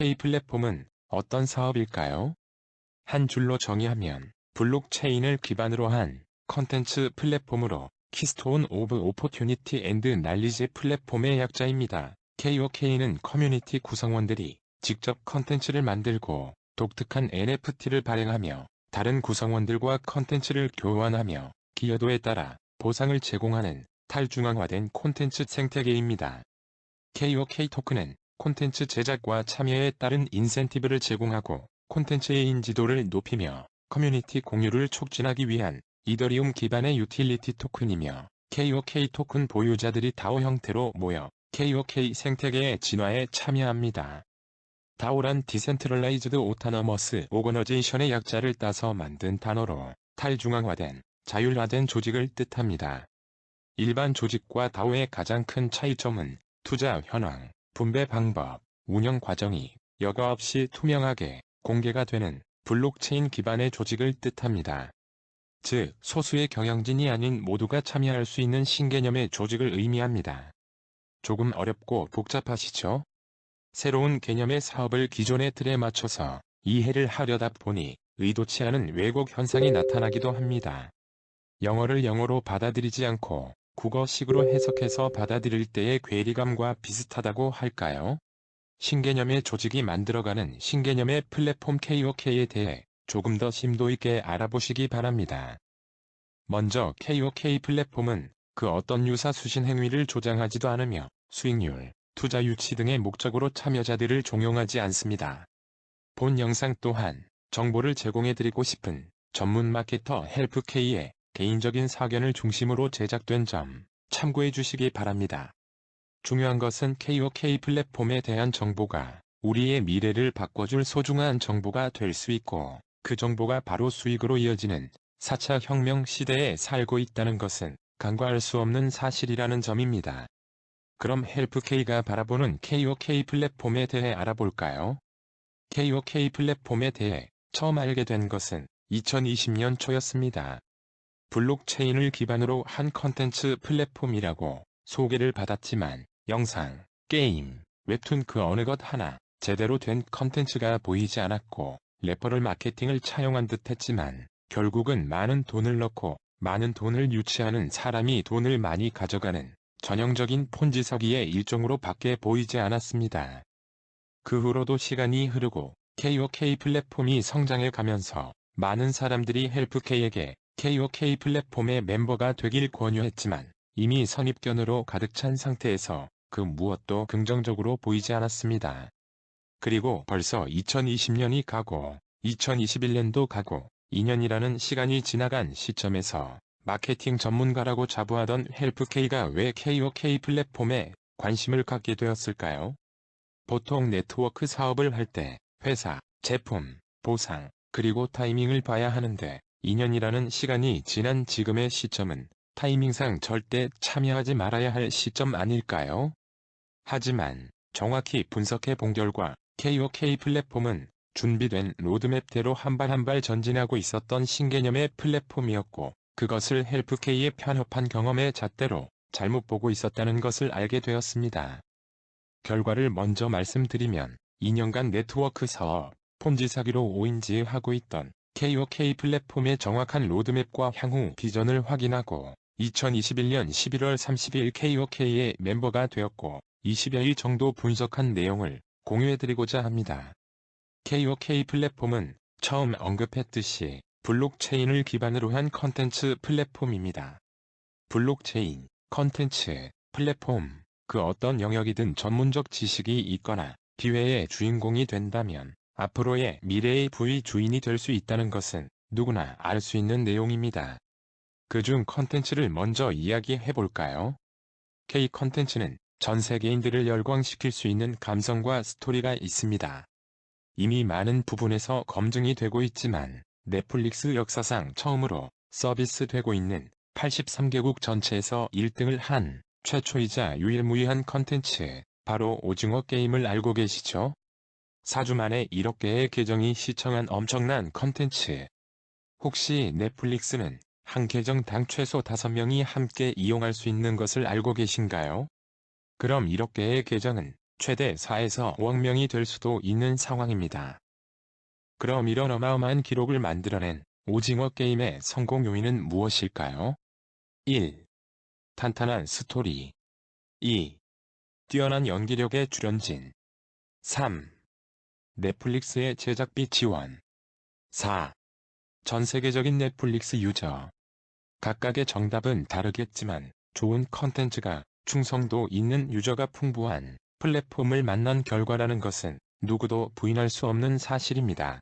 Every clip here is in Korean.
K 플랫폼은 어떤 사업일까요? 한 줄로 정의하면 블록체인을 기반으로 한 컨텐츠 플랫폼으로 키스톤 오브 오포튜니티 앤드 날리지 플랫폼의 약자입니다. KOK는 커뮤니티 구성원들이 직접 컨텐츠를 만들고 독특한 NFT를 발행하며 다른 구성원들과 컨텐츠를 교환하며 기여도에 따라 보상을 제공하는 탈중앙화된 콘텐츠 생태계입니다. KOK 토큰은 콘텐츠 제작과 참여에 따른 인센티브를 제공하고 콘텐츠의 인지도를 높이며 커뮤니티 공유를 촉진하기 위한 이더리움 기반의 유틸리티 토큰이며 KOK 토큰 보유자들이 DAO 형태로 모여 KOK 생태계의 진화에 참여합니다. DAO란 디센트럴라이즈드 오타너머스 오거너제이션의 약자를 따서 만든 단어로 탈중앙화된 자율화된 조직을 뜻합니다. 일반 조직과 DAO의 가장 큰 차이점은 투자 현황, 분배 방법, 운영 과정이 여과 없이 투명하게 공개가 되는 블록체인 기반의 조직을 뜻합니다. 즉, 소수의 경영진이 아닌 모두가 참여할 수 있는 신개념의 조직을 의미합니다. 조금 어렵고 복잡하시죠? 새로운 개념의 사업을 기존의 틀에 맞춰서 이해를 하려다 보니 의도치 않은 왜곡 현상이 나타나기도 합니다. 영어를 영어로 받아들이지 않고 국어식으로 해석해서 받아들일 때의 괴리감과 비슷하다고 할까요? 신개념의 조직이 만들어가는 신개념의 플랫폼 KOK에 대해 조금 더 심도 있게 알아보시기 바랍니다. 먼저 KOK 플랫폼은 그 어떤 유사 수신 행위를 조장하지도 않으며 수익률, 투자 유치 등의 목적으로 참여자들을 종용하지 않습니다. 본 영상 또한 정보를 제공해드리고 싶은 전문 마케터 헬프K의 개인적인 사견을 중심으로 제작된 점 참고해 주시기 바랍니다. 중요한 것은 KOK 플랫폼에 대한 정보가 우리의 미래를 바꿔줄 소중한 정보가 될 수 있고 그 정보가 바로 수익으로 이어지는 4차 혁명 시대에 살고 있다는 것은 간과할 수 없는 사실이라는 점입니다. 그럼 헬프K가 바라보는 KOK 플랫폼에 대해 알아볼까요? KOK 플랫폼에 대해 처음 알게 된 것은 2020년 초였습니다. 블록체인을 기반으로 한 컨텐츠 플랫폼이라고 소개를 받았지만 영상, 게임, 웹툰 그 어느 것 하나 제대로 된 컨텐츠가 보이지 않았고 레퍼럴 마케팅을 차용한 듯 했지만 결국은 많은 돈을 넣고 많은 돈을 유치하는 사람이 돈을 많이 가져가는 전형적인 폰지 사기의 일종으로 밖에 보이지 않았습니다. 그 후로도 시간이 흐르고 KOK 플랫폼이 성장해 가면서 많은 사람들이 헬프K에게 KOK 플랫폼의 멤버가 되길 권유했지만 이미 선입견으로 가득 찬 상태에서 그 무엇도 긍정적으로 보이지 않았습니다. 그리고 벌써 2020년이 가고 2021년도 가고 2년이라는 시간이 지나간 시점에서 마케팅 전문가라고 자부하던 헬프K가 왜 KOK 플랫폼에 관심을 갖게 되었을까요? 보통 네트워크 사업을 할 때 회사, 제품, 보상, 그리고 타이밍을 봐야 하는데 2년이라는 시간이 지난 지금의 시점은 타이밍상 절대 참여하지 말아야 할 시점 아닐까요? 하지만 정확히 분석해 본 결과 KOK 플랫폼은 준비된 로드맵대로 한 발 한 발 전진하고 있었던 신개념의 플랫폼이었고 그것을 헬프K의 편협한 경험의 잣대로 잘못 보고 있었다는 것을 알게 되었습니다. 결과를 먼저 말씀드리면 2년간 네트워크 사업, 폰지 사기로 오인지하고 있던 KOK 플랫폼의 정확한 로드맵과 향후 비전을 확인하고 2021년 11월 30일 KOK의 멤버가 되었고 20여일 정도 분석한 내용을 공유해드리고자 합니다. KOK 플랫폼은 처음 언급했듯이 블록체인을 기반으로 한 컨텐츠 플랫폼입니다. 블록체인, 컨텐츠, 플랫폼, 그 어떤 영역이든 전문적 지식이 있거나 기회의 주인공이 된다면 앞으로의 미래의 부의 주인이 될 수 있다는 것은 누구나 알 수 있는 내용입니다. 그중 컨텐츠를 먼저 이야기해 볼까요? K 컨텐츠는 전 세계인들을 열광시킬 수 있는 감성과 스토리가 있습니다. 이미 많은 부분에서 검증이 되고 있지만 넷플릭스 역사상 처음으로 서비스되고 있는 83개국 전체에서 1등을 한 최초이자 유일무이한 컨텐츠, 바로 오징어 게임을 알고 계시죠? 4주 만에 1억 개의 계정이 시청한 엄청난 컨텐츠. 혹시 넷플릭스는 한 계정당 최소 5명이 함께 이용할 수 있는 것을 알고 계신가요? 그럼 1억 개의 계정은 최대 4에서 5억 명이 될 수도 있는 상황입니다. 그럼 이런 어마어마한 기록을 만들어낸 오징어 게임의 성공 요인은 무엇일까요? 1. 탄탄한 스토리. 2. 뛰어난 연기력의 출연진. 3. 넷플릭스의 제작비 지원. 4. 전 세계적인 넷플릭스 유저. 각각의 정답은 다르겠지만 좋은 컨텐츠가 충성도 있는 유저가 풍부한 플랫폼을 만난 결과라는 것은 누구도 부인할 수 없는 사실입니다.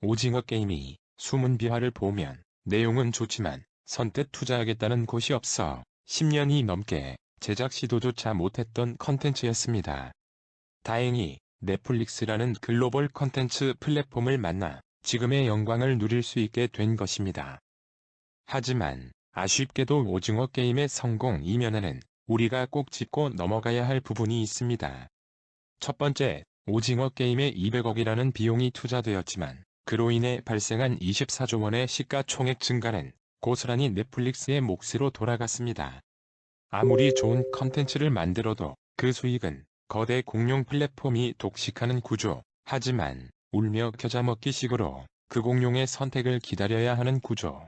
오징어 게임이 숨은 비화를 보면 내용은 좋지만 선뜻 투자하겠다는 곳이 없어 10년이 넘게 제작 시도조차 못했던 컨텐츠였습니다. 다행히 넷플릭스라는 글로벌 컨텐츠 플랫폼을 만나 지금의 영광을 누릴 수 있게 된 것입니다. 하지만 아쉽게도 오징어 게임의 성공 이면에는 우리가 꼭 짚고 넘어가야 할 부분이 있습니다. 첫 번째, 오징어 게임에 200억이라는 비용이 투자되었지만 그로 인해 발생한 24조 원의 시가총액 증가는 고스란히 넷플릭스의 몫으로 돌아갔습니다. 아무리 좋은 컨텐츠를 만들어도 그 수익은 거대 공룡 플랫폼이 독식하는 구조, 하지만 울며 겨자 먹기 식으로 그 공룡의 선택을 기다려야 하는 구조.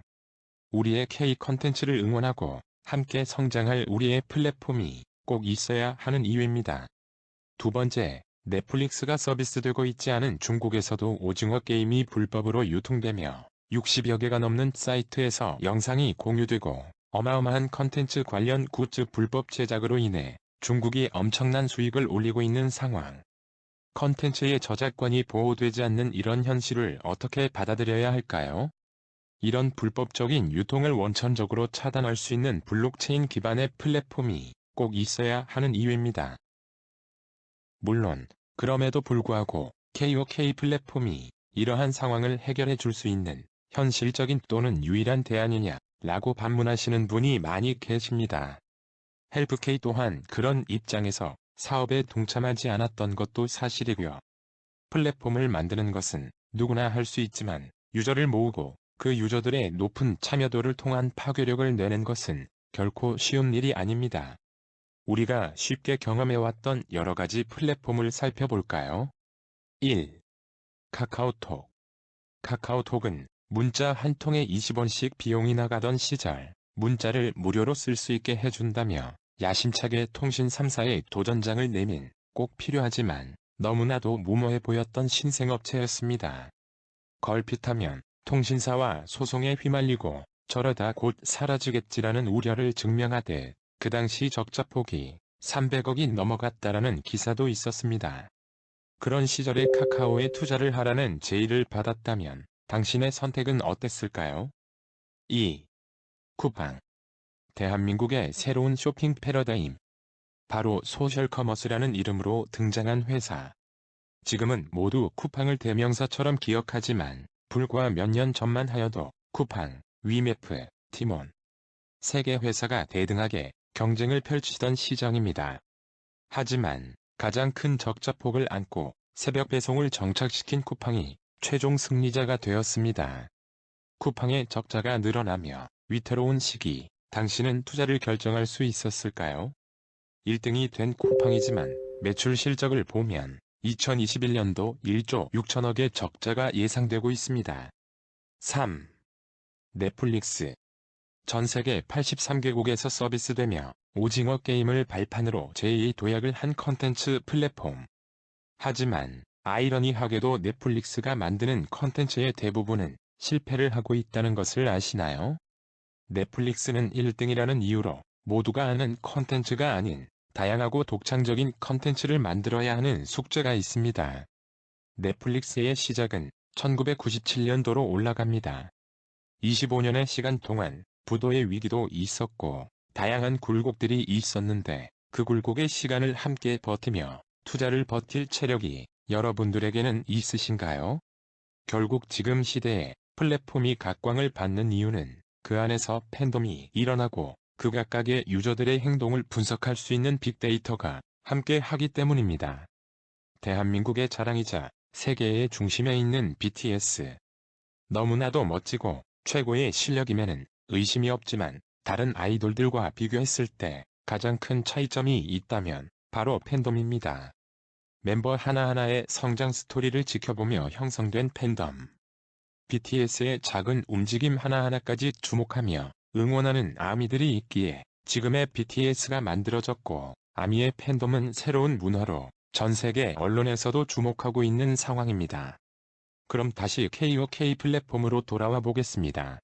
우리의 K 컨텐츠를 응원하고 함께 성장할 우리의 플랫폼이 꼭 있어야 하는 이유입니다. 두 번째, 넷플릭스가 서비스되고 있지 않은 중국에서도 오징어 게임이 불법으로 유통되며 60여 개가 넘는 사이트에서 영상이 공유되고 어마어마한 컨텐츠 관련 굿즈 불법 제작으로 인해 중국이 엄청난 수익을 올리고 있는 상황. 컨텐츠의 저작권이 보호되지 않는 이런 현실을 어떻게 받아들여야 할까요? 이런 불법적인 유통을 원천적으로 차단할 수 있는 블록체인 기반의 플랫폼이 꼭 있어야 하는 이유입니다. 물론 그럼에도 불구하고 KOK 플랫폼이 이러한 상황을 해결해 줄 수 있는 현실적인 또는 유일한 대안이냐 라고 반문하시는 분이 많이 계십니다. 헬프K 또한 그런 입장에서 사업에 동참하지 않았던 것도 사실이고요. 플랫폼을 만드는 것은 누구나 할 수 있지만 유저를 모으고 그 유저들의 높은 참여도를 통한 파괴력을 내는 것은 결코 쉬운 일이 아닙니다. 우리가 쉽게 경험해왔던 여러 가지 플랫폼을 살펴볼까요? 1. 카카오톡. 카카오톡은 문자 한 통에 20원씩 비용이 나가던 시절 문자를 무료로 쓸 수 있게 해준다며 야심차게 통신 3사의 도전장을 내민 꼭 필요하지만 너무나도 무모해 보였던 신생업체였습니다. 걸핏하면 통신사와 소송에 휘말리고 저러다 곧 사라지겠지라는 우려를 증명하되 그 당시 적자폭이 300억이 넘어갔다라는 기사도 있었습니다. 그런 시절에 카카오에 투자를 하라는 제의를 받았다면 당신의 선택은 어땠을까요? 2. 쿠팡. 대한민국의 새로운 쇼핑 패러다임. 바로 소셜커머스라는 이름으로 등장한 회사. 지금은 모두 쿠팡을 대명사처럼 기억하지만 불과 몇 년 전만 하여도 쿠팡, 위메프, 티몬, 세 개 회사가 대등하게 경쟁을 펼치던 시장입니다. 하지만 가장 큰 적자폭을 안고 새벽 배송을 정착시킨 쿠팡이 최종 승리자가 되었습니다. 쿠팡의 적자가 늘어나며 위태로운 시기, 당신은 투자를 결정할 수 있었을까요? 1등이 된 쿠팡이지만 매출 실적을 보면 2021년도 1조 6천억의 적자가 예상되고 있습니다. 3. 넷플릭스. 전 세계 83개국에서 서비스되며 오징어 게임을 발판으로 제2 도약을 한 컨텐츠 플랫폼. 하지만 아이러니하게도 넷플릭스가 만드는 컨텐츠의 대부분은 실패를 하고 있다는 것을 아시나요? 넷플릭스는 1등이라는 이유로 모두가 아는 컨텐츠가 아닌 다양하고 독창적인 컨텐츠를 만들어야 하는 숙제가 있습니다. 넷플릭스의 시작은 1997년도로 올라갑니다. 25년의 시간 동안 부도의 위기도 있었고 다양한 굴곡들이 있었는데 그 굴곡의 시간을 함께 버티며 투자를 버틸 체력이 여러분들에게는 있으신가요? 결국 지금 시대에 플랫폼이 각광을 받는 이유는 그 안에서 팬덤이 일어나고 그 각각의 유저들의 행동을 분석할 수 있는 빅데이터가 함께 하기 때문입니다. 대한민국의 자랑이자 세계의 중심에 있는 BTS. 너무나도 멋지고 최고의 실력임에는 의심이 없지만 다른 아이돌들과 비교했을 때 가장 큰 차이점이 있다면 바로 팬덤입니다. 멤버 하나하나의 성장 스토리를 지켜보며 형성된 팬덤. BTS의 작은 움직임 하나하나까지 주목하며 응원하는 아미들이 있기에 지금의 BTS가 만들어졌고, 아미의 팬덤은 새로운 문화로 전 세계 언론에서도 주목하고 있는 상황입니다. 그럼 다시 KOK 플랫폼으로 돌아와 보겠습니다.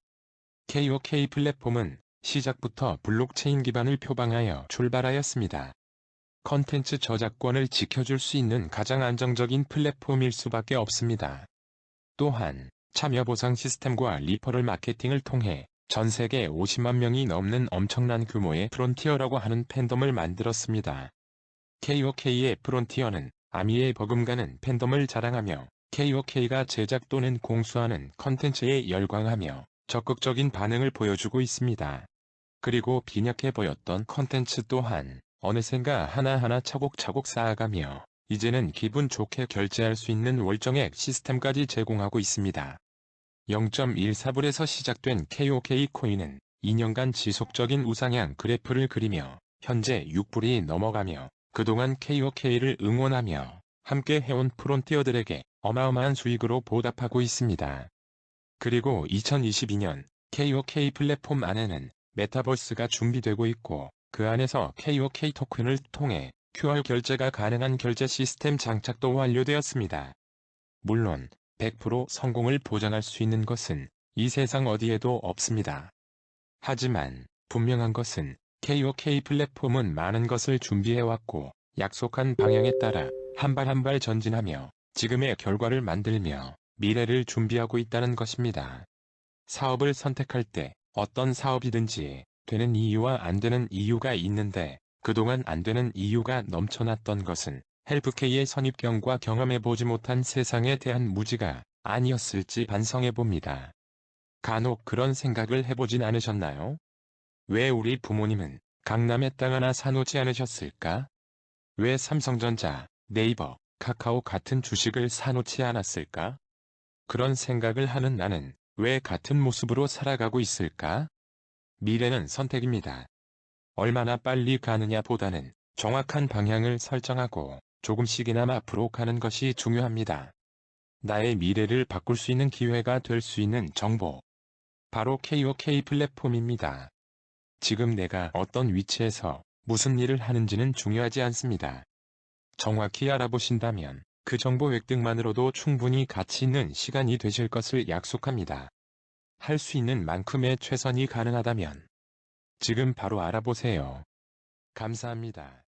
KOK 플랫폼은 시작부터 블록체인 기반을 표방하여 출발하였습니다. 컨텐츠 저작권을 지켜줄 수 있는 가장 안정적인 플랫폼일 수밖에 없습니다. 또한 참여 보상 시스템과 리퍼럴 마케팅을 통해 전 세계 50만 명이 넘는 엄청난 규모의 프론티어라고 하는 팬덤을 만들었습니다. KOK의 프론티어는 아미의 버금가는 팬덤을 자랑하며 KOK가 제작 또는 공수하는 컨텐츠에 열광하며 적극적인 반응을 보여주고 있습니다. 그리고 빈약해 보였던 컨텐츠 또한 어느샌가 하나하나 차곡차곡 쌓아가며 이제는 기분 좋게 결제할 수 있는 월정액 시스템까지 제공하고 있습니다. 0.14불에서 시작된 KOK 코인은 2년간 지속적인 우상향 그래프를 그리며 현재 6불이 넘어가며 그동안 KOK를 응원하며 함께 해온 프론티어들에게 어마어마한 수익으로 보답하고 있습니다. 그리고 2022년 KOK 플랫폼 안에는 메타버스가 준비되고 있고, 그 안에서 KOK 토큰을 통해 QR 결제가 가능한 결제 시스템 장착도 완료되었습니다. 물론 100% 성공을 보장할 수 있는 것은 이 세상 어디에도 없습니다. 하지만 분명한 것은 KOK 플랫폼은 많은 것을 준비해왔고, 약속한 방향에 따라 한 발 한 발 전진하며 지금의 결과를 만들며 미래를 준비하고 있다는 것입니다. 사업을 선택할 때 어떤 사업이든지 되는 이유와 안 되는 이유가 있는데, 그동안 안 되는 이유가 넘쳐났던 것은 헬프K의 선입견과 경험해보지 못한 세상에 대한 무지가 아니었을지 반성해봅니다. 간혹 그런 생각을 해보진 않으셨나요? 왜 우리 부모님은 강남에 땅 하나 사놓지 않으셨을까? 왜 삼성전자, 네이버, 카카오 같은 주식을 사놓지 않았을까? 그런 생각을 하는 나는 왜 같은 모습으로 살아가고 있을까? 미래는 선택입니다. 얼마나 빨리 가느냐 보다는 정확한 방향을 설정하고 조금씩이나마 앞으로 가는 것이 중요합니다. 나의 미래를 바꿀 수 있는 기회가 될 수 있는 정보. 바로 KOK 플랫폼입니다. 지금 내가 어떤 위치에서 무슨 일을 하는지는 중요하지 않습니다. 정확히 알아보신다면 그 정보 획득만으로도 충분히 가치 있는 시간이 되실 것을 약속합니다. 할 수 있는 만큼의 최선이 가능하다면 지금 바로 알아보세요. 감사합니다.